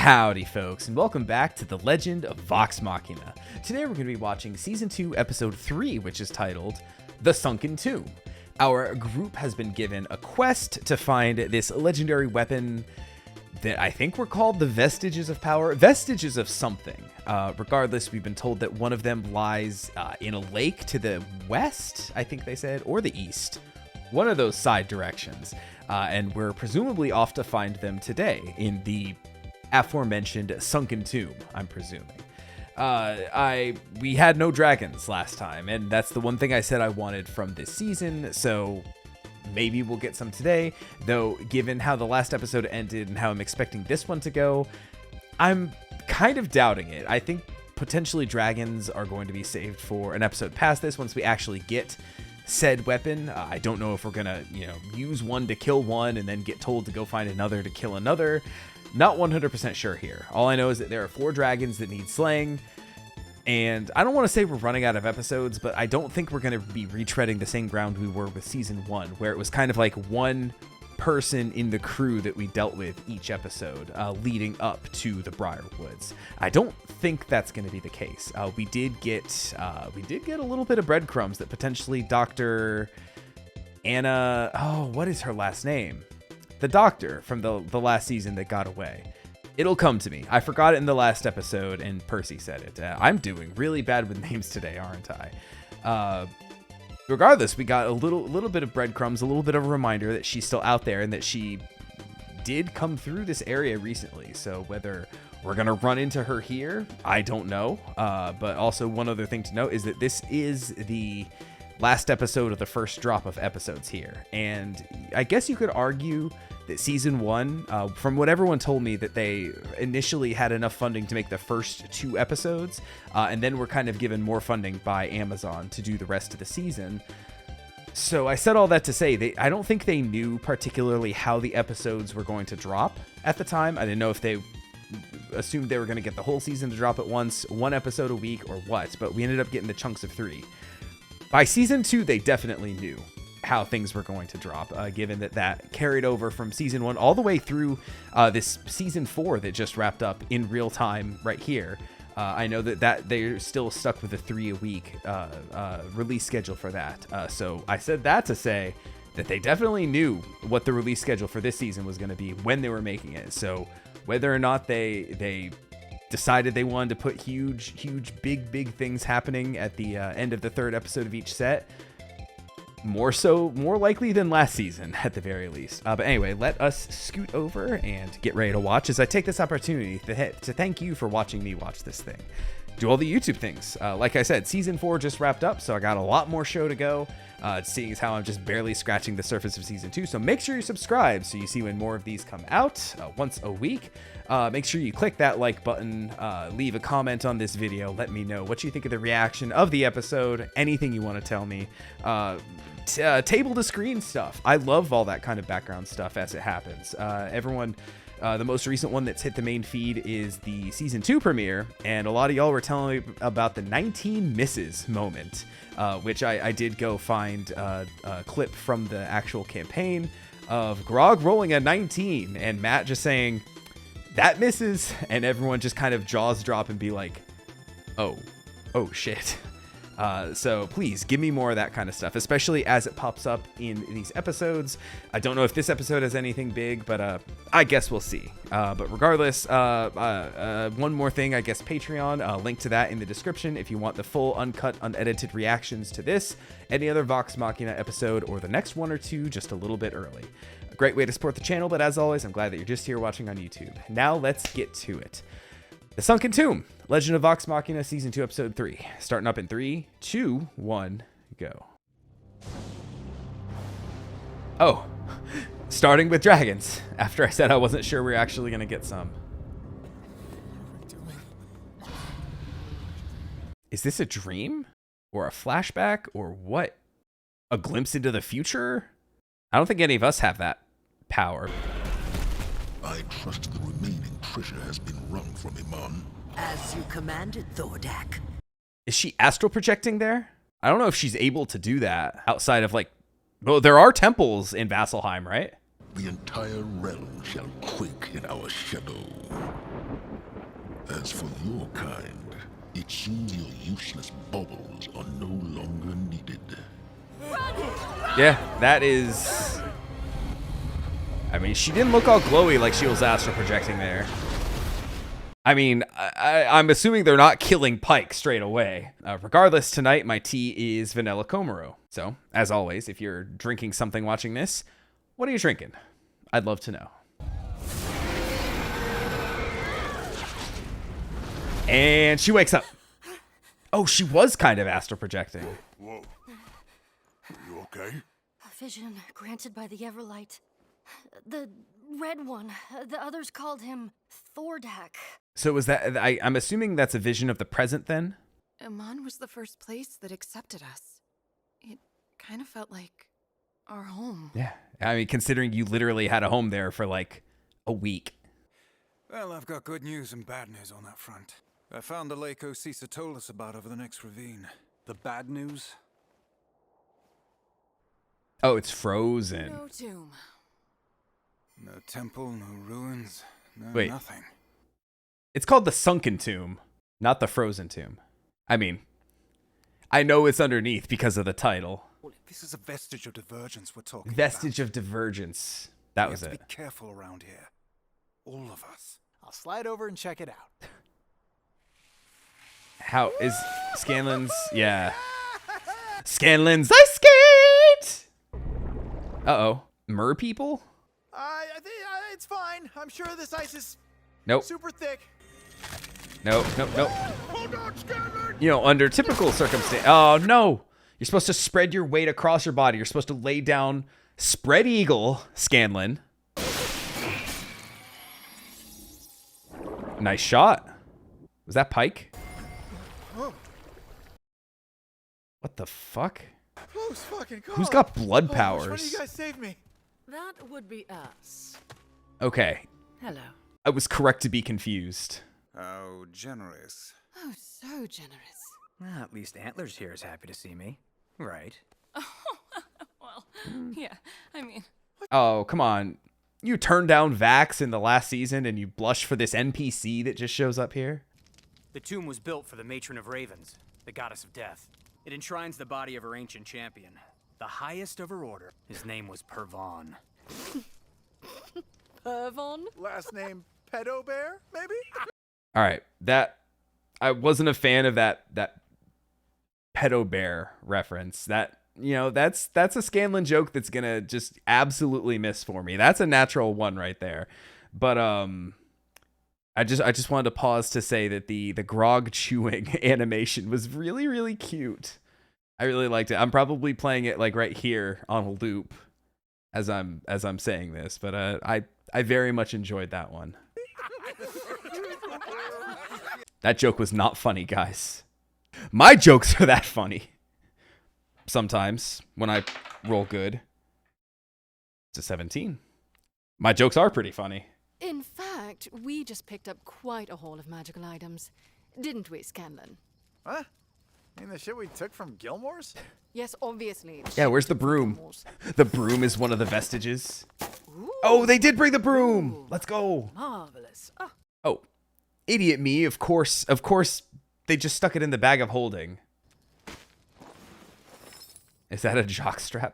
Howdy folks, and welcome back to The Legend of Vox Machina. Today we're going to be watching Season 2, Episode 3, which is titled, The Sunken Tomb. Our group has been given a quest to find this legendary weapon that I think were called the Vestiges of Power. Vestiges of something. Regardless, we've been told that one of them lies in a lake to the west, I think they said, or the east. One of those side directions. And we're presumably off to find them today in the aforementioned sunken tomb, I'm presuming. We had no dragons last time, and that's the one thing I said I wanted from this season, so maybe we'll get some today, though given how the last episode ended and how I'm expecting this one to go, I'm kind of doubting it. I think potentially dragons are going to be saved for an episode past this once we actually get said weapon. I don't know if we're gonna, use one to kill one and then get told to go find another to kill another. Not 100% sure here. All I know is that there are 4 dragons that need slaying, and I don't want to say we're running out of episodes, but I don't think we're going to be retreading the same ground we were with Season 1, where it was kind of like one person in the crew that we dealt with each episode leading up to the Briarwoods. I don't think that's going to be the case. We did get a little bit of breadcrumbs that potentially Dr. Anna, what is her last name? The doctor from the last season that got away. It'll come to me. I forgot it in the last episode, and Percy said it. I'm doing really bad with names today, aren't I? Regardless, we got a little bit of breadcrumbs, a little bit of a reminder that she's still out there and that she did come through this area recently. So whether we're going to run into her here, I don't know. But also one other thing to note is that this is the last episode of the first drop of episodes here. And I guess you could argue that Season 1, from what everyone told me, that they initially had enough funding to make the first 2 episodes, and then were kind of given more funding by Amazon to do the rest of the season. So I said all that to say, I don't think they knew particularly how the episodes were going to drop at the time. I didn't know if they assumed they were going to get the whole season to drop at once, 1 episode a week, or what, but we ended up getting the chunks of 3. By Season 2, they definitely knew how things were going to drop, given that carried over from Season 1 all the way through this Season 4 that just wrapped up in real time right here. I know that they're still stuck with a 3-a-week release schedule for that. So I said that to say that they definitely knew what the release schedule for this season was going to be when they were making it. So whether or not they decided they wanted to put huge, big things happening at the end of the 3rd episode of each set, more likely than last season at the very least. But anyway, let us scoot over and get ready to watch as I take this opportunity to thank you for watching me watch this thing. Do all the YouTube things. Like I said, Season 4 just wrapped up, so I got a lot more show to go. Seeing as how I'm just barely scratching the surface of Season 2. So make sure you subscribe so you see when more of these come out once a week. Make sure you click that like button, leave a comment on this video. Let me know what you think of the reaction of the episode, anything you want to tell me. Table to screen stuff. I love all that kind of background stuff as it happens. Everyone... the most recent one that's hit the main feed is the Season 2 premiere, and a lot of y'all were telling me about the 19 misses moment, which I did go find a clip from the actual campaign of Grog rolling a 19, and Matt just saying, that misses, and everyone just kind of jaws drop and be like, oh shit. So please give me more of that kind of stuff, especially as it pops up in these episodes. I don't know if this episode has anything big, but I guess we'll see. But regardless, one more thing, I guess Patreon, link to that in the description if you want the full uncut, unedited reactions to this, any other Vox Machina episode, or the next 1 or 2 just a little bit early. A great way to support the channel, but as always, I'm glad that you're just here watching on YouTube. Now let's get to it. The Sunken Tomb, Legend of Vox Machina, Season 2, Episode 3. Starting up in 3, 2, 1, go. Oh, starting with dragons, after I said I wasn't sure we were actually going to get some. Is this a dream? Or a flashback? Or what? A glimpse into the future? I don't think any of us have that power. I trust the remaining treasure has been wrung from Iman. As you commanded, Thordak. Is she astral projecting there? I don't know if she's able to do that outside of well, there are temples in Vasselheim, right? The entire realm shall quake in our shadow. As for your kind, it seems your useless baubles are no longer needed. Yeah, that is... I mean, she didn't look all glowy like she was astral projecting there. I mean, I'm assuming they're not killing Pike straight away. Regardless, tonight my tea is vanilla Komaro. So, as always, if you're drinking something watching this, what are you drinking? I'd love to know. And she wakes up. Oh, she was kind of astral projecting. Whoa. You okay? A vision granted by the Everlight. The red one. The others called him Thordak. So was that... I'm assuming that's a vision of the present then? Amon was the first place that accepted us. It kind of felt like our home. Yeah. I mean, considering you literally had a home there for like a week. Well, I've got good news and bad news on that front. I found the lake Osisa told us about over the next ravine. The bad news? Oh, it's frozen. No tomb. No temple, no ruins, no Wait. nothing. It's called the Sunken Tomb, not the Frozen Tomb. I mean, I know it's underneath because of the title. This is a vestige of divergence we're talking Vestige about. of Divergence. That was We have it. to be careful around here. All of us. I'll slide over and check it out. How is Scanlan's? Yeah. Scanlan's ice skate! Uh-oh. Mer people? I think it's fine. I'm sure this ice is Nope. super thick. Nope, nope, nope. Hold on, Scanlan! You know, under typical circumstance. Oh, no. You're supposed to spread your weight across your body. You're supposed to lay down spread eagle, Scanlan. Nice shot. Was that Pike? Oh, What the fuck? close fucking call. Who's got blood Which one powers? of you guys saved me? That would be us. Okay. Hello. I was correct to be confused. How generous. Oh, so generous. Well, at least Antler's here is happy to see me. Right. Well, yeah, I mean, Oh, come on. You turned down Vax in the last season and you blush for this NPC that just shows up here? The tomb was built for the Matron of Ravens, the goddess of death. It enshrines the body of her ancient champion, the highest of her order. His name was Pervon. Pervon? Last name Pedo Bear, maybe? All right. That I wasn't a fan of that pedo bear reference. That, you know, that's a Scanlan joke that's going to just absolutely miss for me. That's a natural one right there. But I just wanted to pause to say that the grog chewing animation was really, really cute. I really liked it. I'm probably playing it like right here on a loop as I'm saying this, but I very much enjoyed that one. That joke was not funny, guys. My jokes are that funny. Sometimes when I roll good. It's a 17. My jokes are pretty funny. In fact, we just picked up quite a haul of magical items. Didn't we, Scanlan? Huh? I mean the shit we took from Gilmore's? Yes, obviously. Yeah, where's the broom? The broom is one of the vestiges. Oh, they did bring the broom. Let's go. Marvelous. Oh, Oh, idiot me. Of course, they just stuck it in the bag of holding. Is that a jockstrap?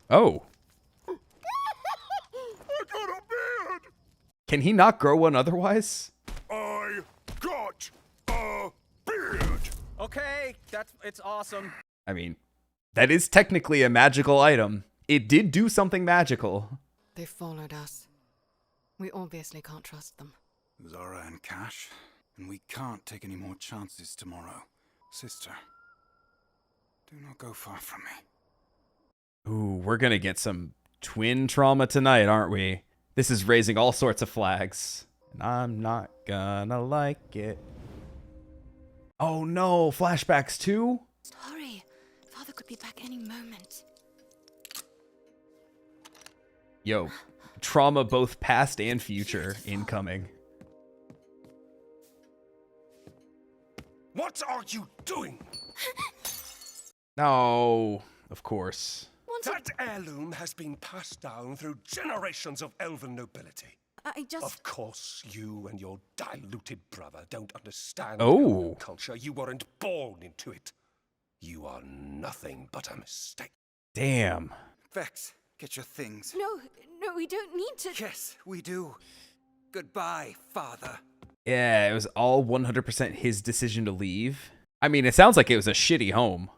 Oh. I got a beard! Can he not grow one otherwise? I got a beard! Okay, it's awesome. I mean, that is technically a magical item. It did do something magical. They followed us. We obviously can't trust them. Zara and Cash, and we can't take any more chances tomorrow. Sister, do not go far from me. Ooh, we're gonna get some twin trauma tonight, aren't we? This is raising all sorts of flags. And I'm not gonna like it. Oh no, flashbacks too? Hurry. Father could be back any moment. Yo, trauma both past and future incoming. What are you doing? No, of course. Well, want to... That heirloom has been passed down through generations of elven nobility. I just... Of course, you and your diluted brother don't understand Oh. elven culture. You weren't born into it. You are nothing but a mistake. Damn. Vex, get your things. No, we don't need to... Yes, we do. Goodbye, father. Yeah, it was all 100% his decision to leave. I mean, it sounds like it was a shitty home.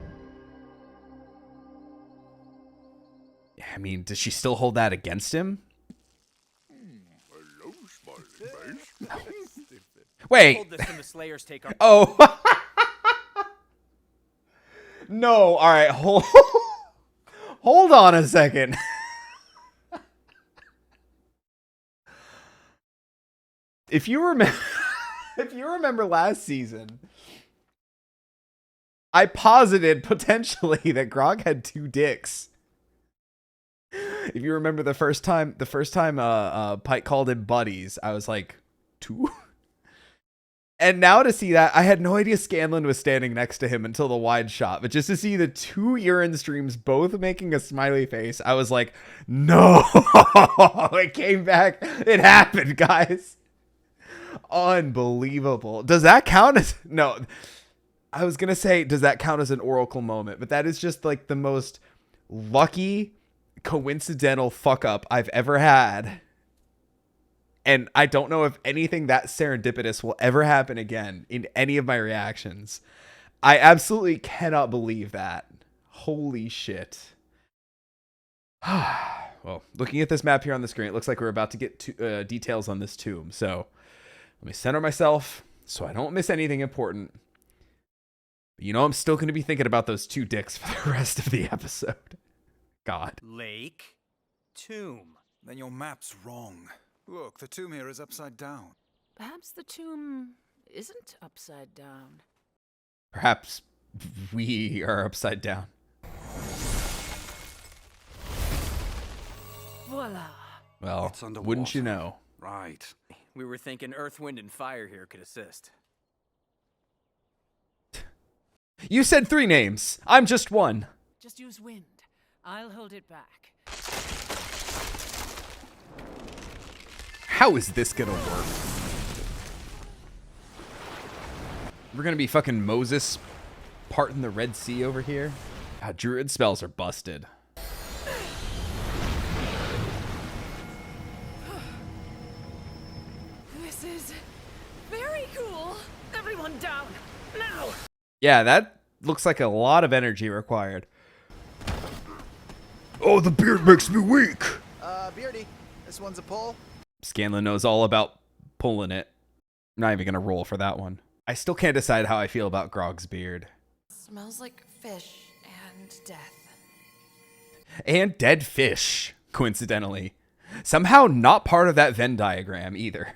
I mean, does she still hold that against him? Hello, smiling face. Wait. Hold this from the Slayers take our... Oh. No. All right. Hold on a second. If you remember last season, I posited potentially that Grog had two dicks. If you remember the first time Pike called him buddies, I was like, two? And now to see that, I had no idea Scanlan was standing next to him until the wide shot. But just to see the two urine streams both making a smiley face, I was like, no. It came back. It happened, guys. Unbelievable. Does that count as... No. I was going to say, does that count as an Oracle moment? But that is just like the most lucky, coincidental fuck up I've ever had. And I don't know if anything that serendipitous will ever happen again in any of my reactions. I absolutely cannot believe that. Holy shit. Well, looking at this map here on the screen, it looks like we're about to get details on this tomb. So let me center myself so I don't miss anything important. But you know, I'm still going to be thinking about those two dicks for the rest of the episode. God. Lake. Tomb. Then your map's wrong. Look, the tomb here is upside down. Perhaps the tomb isn't upside down. Perhaps we are upside down. Voila. Well, It's underwater. wouldn't you know? Right. We were thinking Earth, Wind, and Fire here could assist. You said 3 names. I'm just one. Just use wind. I'll hold it back. How is this gonna work? We're gonna be fucking Moses parting the Red Sea over here? God, druid spells are busted. This is very cool. Everyone down. Now. Yeah, that looks like a lot of energy required. Oh, the beard makes me weak. Beardy, this one's a pull. Scanlan knows all about pulling it. I'm not even gonna roll for that one. I still can't decide how I feel about Grog's beard. Smells like fish and death. And dead fish, coincidentally. Somehow not part of that Venn diagram either.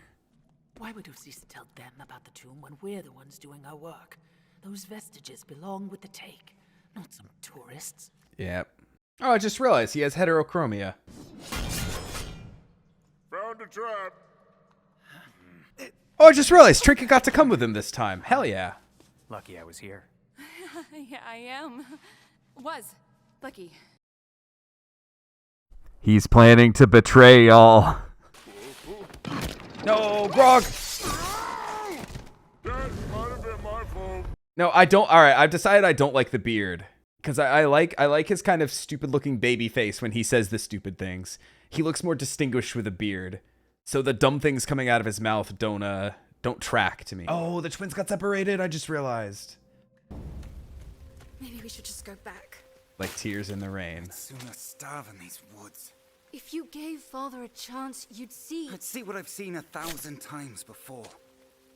Why would Osisa tell them about the tomb when we're the ones doing our work? Those vestiges belong with the take, not some tourists. Yep. Oh, I just realized he has heterochromia. Found a trap. Oh, I just realized Trinket got to come with him this time. Hell yeah. Lucky I was here. Yeah, I am. Was. Lucky. He's planning to betray y'all. No, Grog! That might have been my fault. No, I don't. All right, I've decided I don't like the beard. Because I like his kind of stupid-looking baby face when he says the stupid things. He looks more distinguished with a beard. So the dumb things coming out of his mouth don't track to me. Oh, the twins got separated. I just realized. Maybe we should just go back. Like tears in the rain. Sooner starve in these woods. If you gave Father a chance, you'd see. I'd see what I've seen 1,000 times before.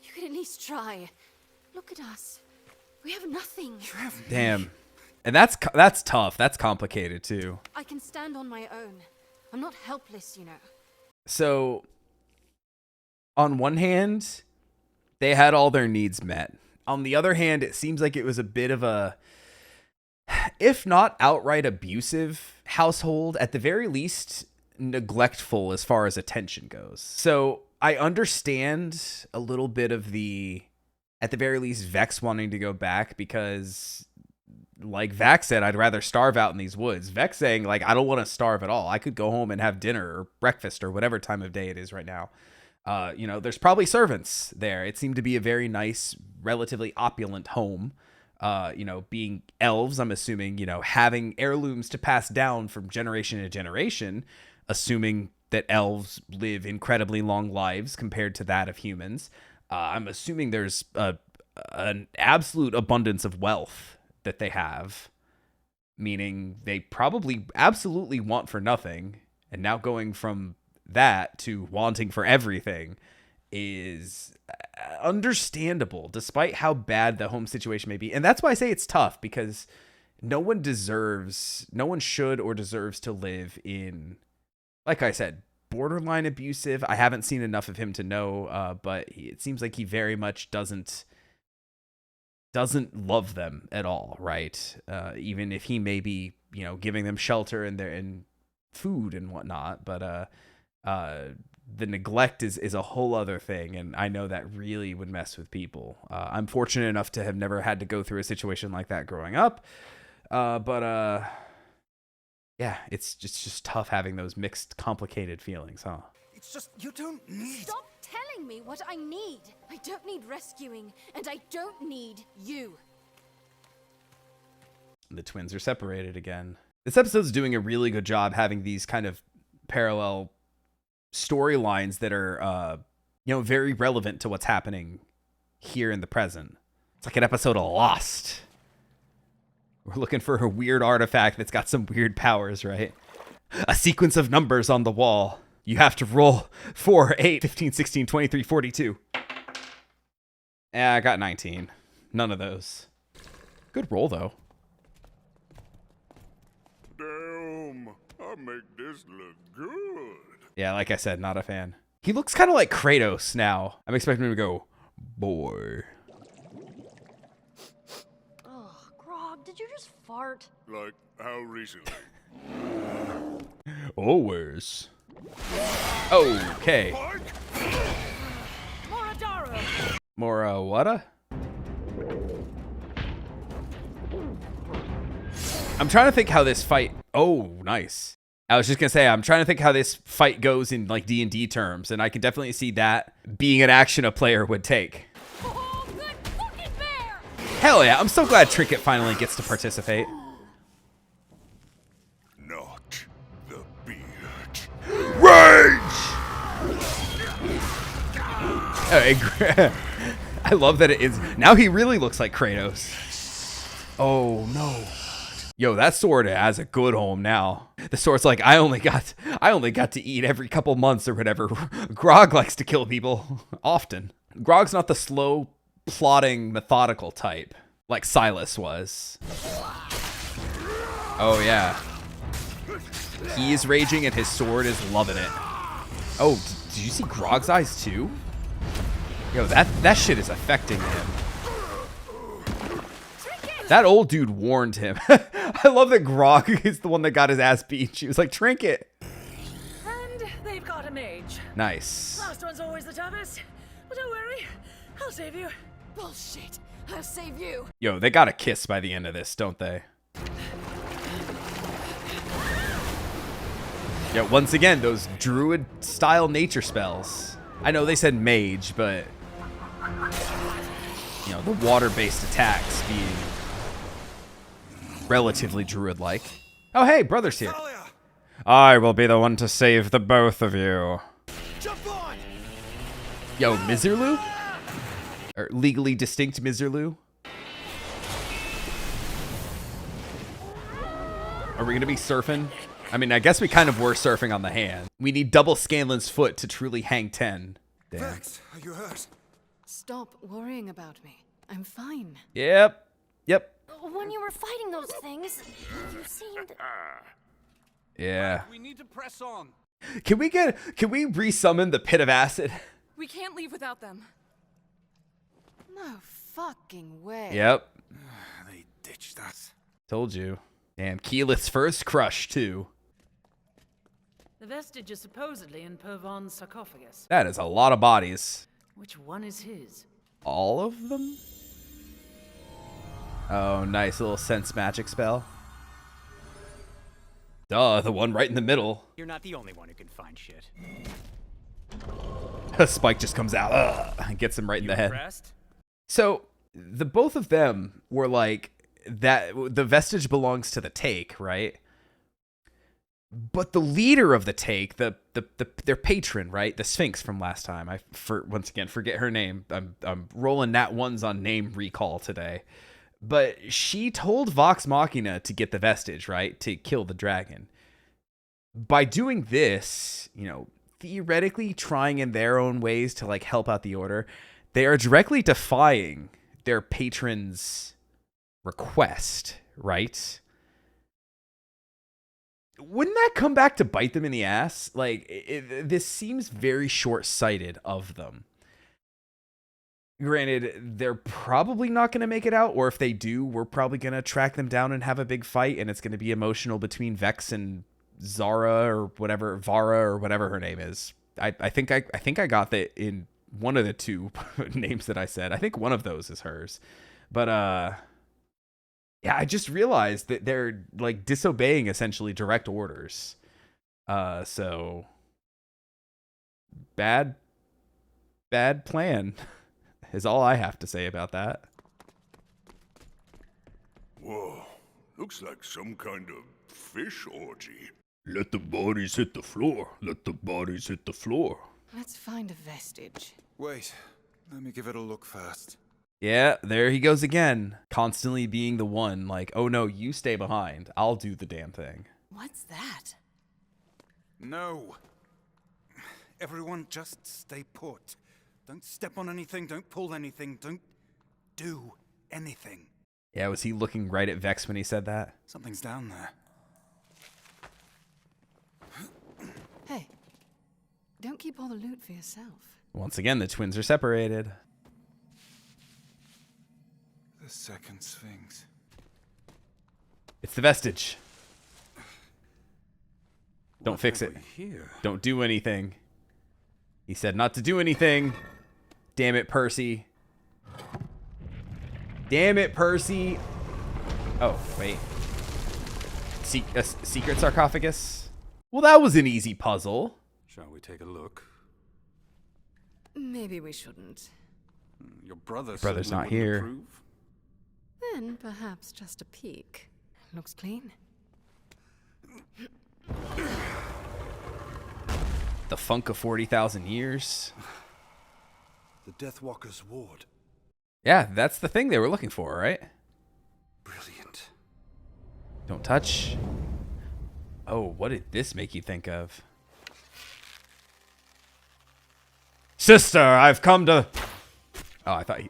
You could at least try. Look at us. We have nothing. You have me. Damn. And that's tough. That's complicated too. I can stand on my own. I'm not helpless, you know. So, on one hand, they had all their needs met. On the other hand, it seems like it was a bit of a, if not outright abusive household, at the very least, neglectful as far as attention goes. So, I understand a little bit of the, at the very least, Vex wanting to go back because like Vax said, I'd rather starve out in these woods. Vex saying, like, I don't want to starve at all. I could go home and have dinner or breakfast or whatever time of day it is right now. You know, there's probably servants there. It seemed to be a very nice, relatively opulent home. You know, being elves, I'm assuming, you know, having heirlooms to pass down from generation to generation, assuming that elves live incredibly long lives compared to that of humans. I'm assuming there's an absolute abundance of wealth that they have, meaning they probably absolutely want for nothing. And now going from that to wanting for everything is understandable, despite how bad the home situation may be. And that's why I say it's tough, because no one should or deserves to live in, like I said, borderline abusive. I haven't seen enough of him to know, but it seems like he very much doesn't love them at all, right? Even if he may be, you know, giving them shelter and food and whatnot, but the neglect is a whole other thing, and I know that really would mess with people. I'm fortunate enough to have never had to go through a situation like that growing up, but yeah, it's just tough having those mixed, complicated feelings, huh? It's just, you don't need... Stop telling me what I need. I don't need rescuing, and I don't need you. The twins are separated again. This episode's doing a really good job having these kind of parallel storylines that are, you know, very relevant to what's happening here in the present. It's like an episode of Lost. We're looking for a weird artifact that's got some weird powers, right? A sequence of numbers on the wall. You have to roll 4, 8, 15, 16, 23, 42. Yeah, I got 19. None of those. Good roll, though. Damn, I make this look good. Yeah, like I said, not a fan. He looks kind of like Kratos now. I'm expecting him to go, boy. Oh, Grog, did you just fart? Like, how recently? Always. Okay. Mora whata? I'm trying to think how this fight... Oh, nice. I was just going to say, I'm trying to think how this fight goes in like D&D terms, and I can definitely see that being an action a player would take. Oh, good fucking bear! Hell yeah, I'm so glad Trinket finally gets to participate. Not the beard. Rage! I love that it is. Now he really looks like Kratos. Oh, no. Yo, that sword has a good home now. The sword's like, I only got to eat every couple months or whatever. Grog likes to kill people often. Grog's not the slow, plodding, methodical type like Silas was. Oh yeah. He is raging and his sword is loving it. Oh, did you see Grog's eyes too? Yo, that shit is affecting him. That old dude warned him. I love that Grog is the one that got his ass beat. She was like, Trinket. And they've got a mage. Nice. Last one's always the toughest. But don't worry, I'll save you. Bullshit. I'll save you. Yo, they got a kiss by the end of this, don't they? Yeah, once again, those druid-style nature spells. I know they said mage, but... You know, the water-based attacks being... relatively druid-like. Oh, hey, brother's here. I will be the one to save the both of you. Jump on! Yo, Miserloo? Or legally distinct Miserloo? Are we gonna be surfing? I mean, I guess we kind of were surfing on the hand. We need double Scanlan's foot to truly hang 10. Damn. Vex, are you hurt? Stop worrying about me. I'm fine. Yep. When you were fighting those things, you seemed... Yeah. We need to press on. Can we resummon the Pit of Acid? We can't leave without them. No fucking way. Yep. They ditched us. Told you. Damn, Keyleth's first crush, too. The vestige is supposedly in Pervon's sarcophagus. That is a lot of bodies. Which one is his? All of them? Oh, nice little sense magic spell. Duh, the one right in the middle. You're not the only one who can find shit. A spike just comes out and gets him right in the head. Impressed? So the both of them were like that. The vestige belongs to the take, right? But the leader of the take, their patron, right? The Sphinx from last time. Once again forget her name. I'm rolling nat ones on name recall today. But she told Vox Machina to get the vestige, right? To kill the dragon. By doing this, you know, theoretically trying in their own ways to like help out the order, they are directly defying their patron's request, right? Wouldn't that come back to bite them in the ass? Like, this seems very short-sighted of them. Granted, they're probably not going to make it out, or if they do, we're probably going to track them down and have a big fight, and it's going to be emotional between Vex and Zara or whatever, Vara or whatever her name is. I think I got that in one of the two names that I said. I think one of those is hers. But yeah, I just realized that they're like disobeying essentially direct orders. So bad plan is all I have to say about that. Whoa, looks like some kind of fish orgy. Let the bodies hit the floor. Let the bodies hit the floor. Let's find a vestige. Wait, let me give it a look first. Yeah, there he goes again. Constantly being the one like, oh no, you stay behind. I'll do the damn thing. What's that? No. Everyone just stay put. Don't step on anything, don't pull anything, don't do anything. Yeah, was he looking right at Vex when he said that? Something's down there. Hey, don't keep all the loot for yourself. Once again, the twins are separated. The second Sphinx. It's the vestige. Don't What fix have it. we here? Don't do anything. He said not to do anything. Damn it, Percy. Damn it, Percy. Oh, wait. Secret sarcophagus? Well, that was an easy puzzle. Shall we take a look? Maybe we shouldn't. Your brother brother's certainly not wouldn't here. approve. Then perhaps just a peek. Looks clean. The funk of 40,000 years. The Deathwalker's ward. Yeah, that's the thing they were looking for, right? Brilliant. Don't touch. Oh, what did this make you think of? Sister, I've come to... Oh, I thought he...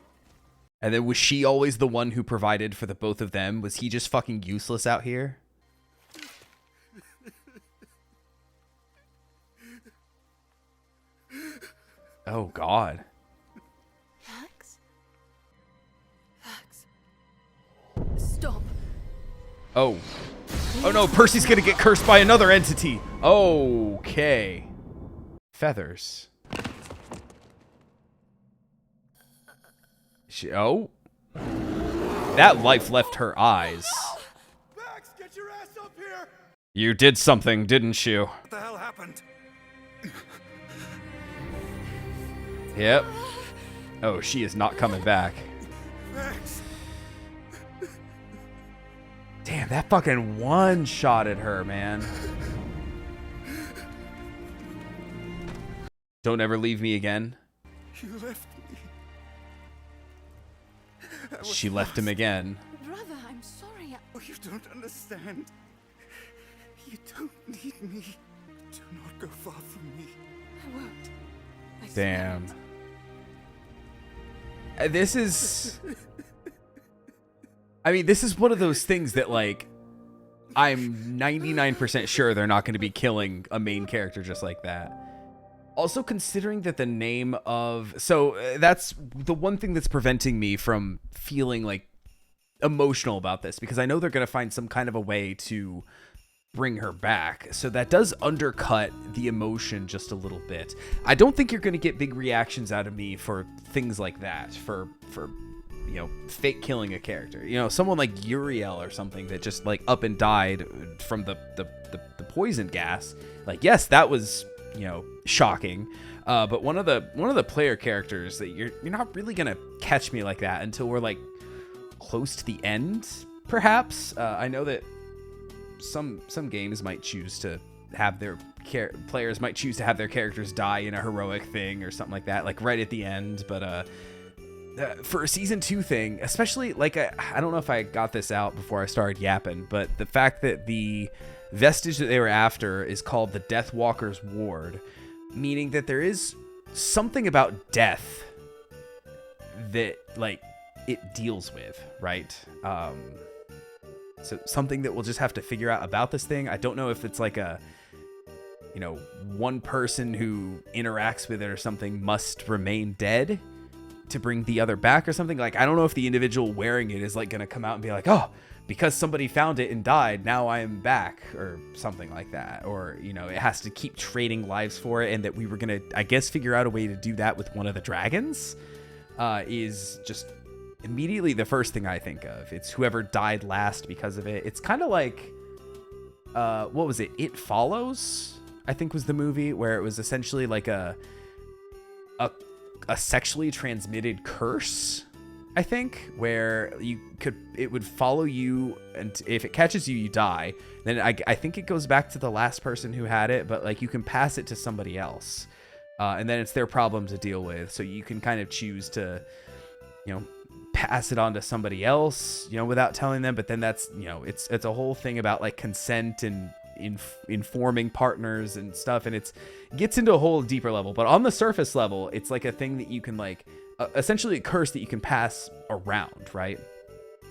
And then was she always the one who provided for the both of them? Was he just fucking useless out here? Oh, God. Max? Max. Stop. Oh. Oh, no, Percy's gonna get cursed by another entity. Okay. Feathers. Oh. That life left her eyes. Max, get your ass up here! You did something, didn't you? What the hell happened? Yep. Oh, she is not coming back. Max! Damn, that fucking one-shotted her, man. Don't ever leave me again. You left me. She left him again. Brother, I'm sorry. Oh, you don't understand. You don't need me. Do not go far from me. I won't. I swear Damn. it. This is... I mean, this is one of those things that, like, I'm 99% sure they're not going to be killing a main character just like that. Also, considering that the name of... So, that's the one thing that's preventing me from feeling, like, emotional about this. Because I know they're going to find some kind of a way to bring her back. So that does undercut the emotion just a little bit. I don't think you're going to get big reactions out of me for things like that. For fake killing a character. Someone like Uriel or something that just like up and died from the poison gas. Like, yes, that was shocking. But one of the player characters that you're not really gonna catch me like that until we're like close to the end, perhaps. I know that some games might choose to have their players might choose to have their characters die in a heroic thing or something like that, like right at the end. But for a season 2 thing, especially, like, I don't know if I got this out before I started yapping, but the fact that the vestige that they were after is called the Deathwalker's Ward, meaning that there is something about death that, like, it deals with, right? So something that we'll just have to figure out about this thing. I don't know if it's like a, one person who interacts with it or something must remain dead to bring the other back or something. Like, I don't know if the individual wearing it is like going to come out and be like, oh, because somebody found it and died, now I am back, or something like that. Or, it has to keep trading lives for it, and that we were going to, I guess, figure out a way to do that with one of the dragons, is just immediately the first thing I think of. It's whoever died last because of it. It's kind of like, what was it? It Follows, I think, was the movie, where it was essentially like a sexually transmitted curse, I think, where it would follow you, and if it catches you, you die. Then I think it goes back to the last person who had it, but like you can pass it to somebody else, and then it's their problem to deal with. So you can kind of choose to, pass it on to somebody else, without telling them. But then that's, it's a whole thing about like consent and informing partners and stuff, and it gets into a whole deeper level. But on the surface level, it's like a thing that you can like essentially a curse that you can pass around, right?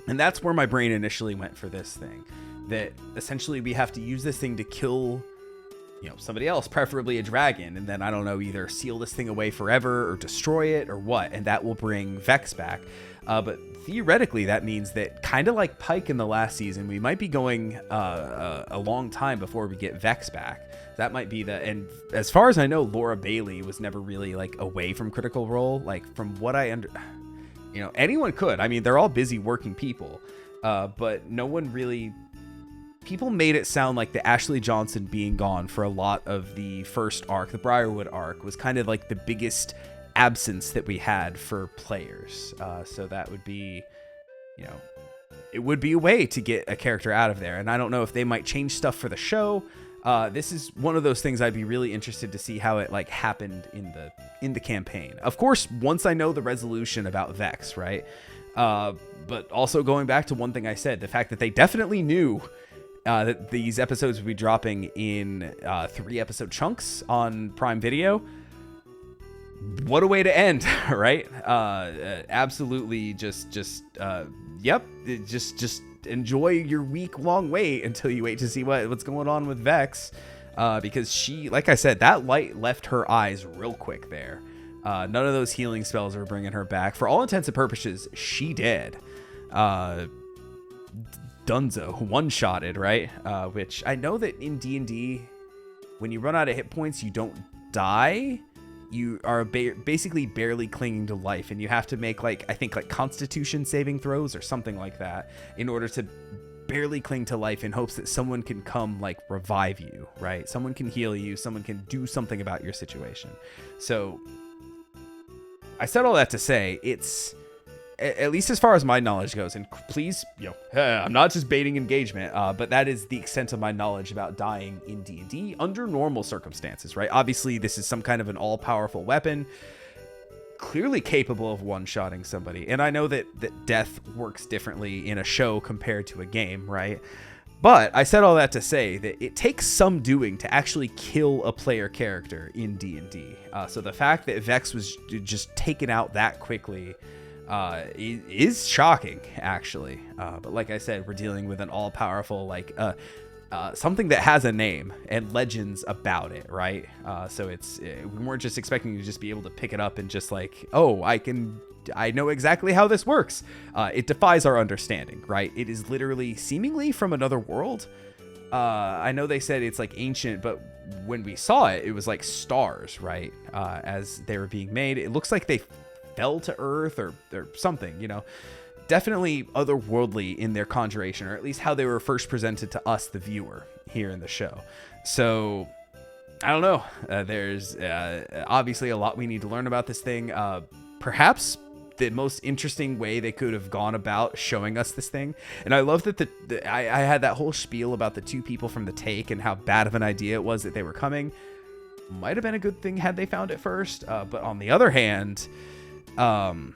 And that's where my brain initially went for this thing, that essentially we have to use this thing to kill somebody else, preferably a dragon, and then, I don't know, either seal this thing away forever or destroy it or what, and that will bring Vex back. But theoretically, that means that, kind of like Pike in the last season, we might be going a long time before we get Vex back. That might be and as far as I know, Laura Bailey was never really like away from Critical Role. Like, from what I anyone could. I mean, they're all busy working people, but no one really. People made it sound like the Ashley Johnson being gone for a lot of the first arc, the Briarwood arc, was kind of like the biggest absence that we had for players. So that would be, it would be a way to get a character out of there. And I don't know if they might change stuff for the show. This is one of those things I'd be really interested to see how it like happened in the campaign. Of course, once I know the resolution about Vex, right? But also going back to one thing I said, the fact that they definitely knew that these episodes would be dropping in 3-episode chunks on Prime Video. What a way to end, right? Absolutely, just enjoy your week-long wait until you wait to see what's going on with Vex, because she, like I said, that light left her eyes real quick there. None of those healing spells are bringing her back. For all intents and purposes, she dead. Dunzo, one-shotted, right? Which I know that in D&D, when you run out of hit points, you don't die. You are basically barely clinging to life, and you have to make I think Constitution saving throws or something like that in order to barely cling to life, in hopes that someone can come revive you, right? Someone can heal you, someone can do something about your situation. So I said all that to say, it's, at least as far as my knowledge goes, and please, I'm not just baiting engagement, but that is the extent of my knowledge about dying in D&D under normal circumstances, right? Obviously, this is some kind of an all-powerful weapon, clearly capable of one-shotting somebody. And I know that death works differently in a show compared to a game, right? But I said all that to say that it takes some doing to actually kill a player character in D&D. So the fact that Vex was just taken out that quickly is shocking, actually. But like I said, we're dealing with an all-powerful, something that has a name and legends about it, right? So it's, we weren't just expecting to just be able to pick it up and just I know exactly how this works. It defies our understanding, right? It is literally seemingly from another world. I know they said it's ancient, but when we saw it, it was like stars, right? As they were being made, it looks like they fell to Earth or something, you know. Definitely otherworldly in their conjuration, or at least how they were first presented to us, the viewer, here in the show. So, I don't know. There's obviously a lot we need to learn about this thing. Perhaps the most interesting way they could have gone about showing us this thing. And I love that I had that whole spiel about the two people from the take and how bad of an idea it was that they were coming. Might have been a good thing had they found it first. But on the other hand, I'm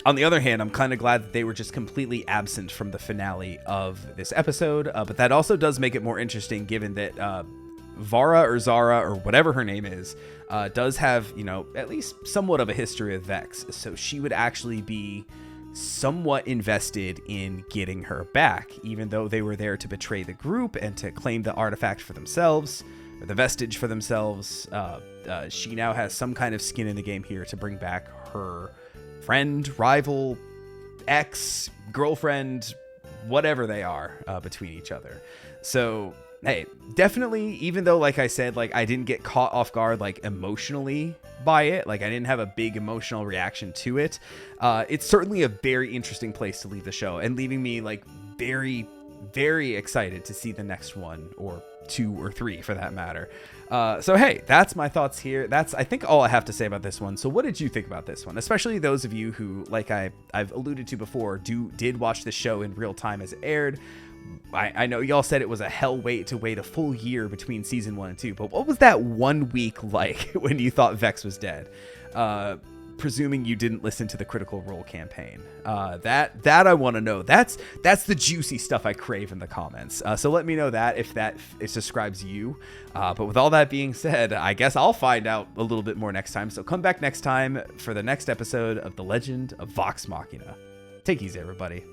kind of glad that they were just completely absent from the finale of this episode. But that also does make it more interesting, given that Vara or Zara or whatever her name is, does have, you know, at least somewhat of a history of Vex. So she would actually be somewhat invested in getting her back, even though they were there to betray the group and to claim the artifact for themselves, or the vestige for themselves. She now has some kind of skin in the game here to bring back her friend, rival, ex, girlfriend, whatever they are, between each other. So, hey, definitely, even though, like I said, like, I didn't get caught off guard, like, emotionally by it, like, I didn't have a big emotional reaction to it, it's certainly a very interesting place to leave the show, and leaving me, like, very, very excited to see the next one, or 2 or 3 for that matter. So hey, that's my thoughts here. That's, I think, all I have to say about this one. So what did you think about this one? Especially those of you who, like I've alluded to before, did watch the show in real time as it aired. I know y'all said it was a hell wait to wait a full year between season 1 and 2, but what was that 1 week like when you thought Vex was dead? Presuming you didn't listen to the Critical Role campaign. That I want to know. That's the juicy stuff I crave in the comments. So let me know that if it describes you. But with all that being said, I guess I'll find out a little bit more next time. So come back next time for the next episode of The Legend of Vox Machina. Take it easy, everybody.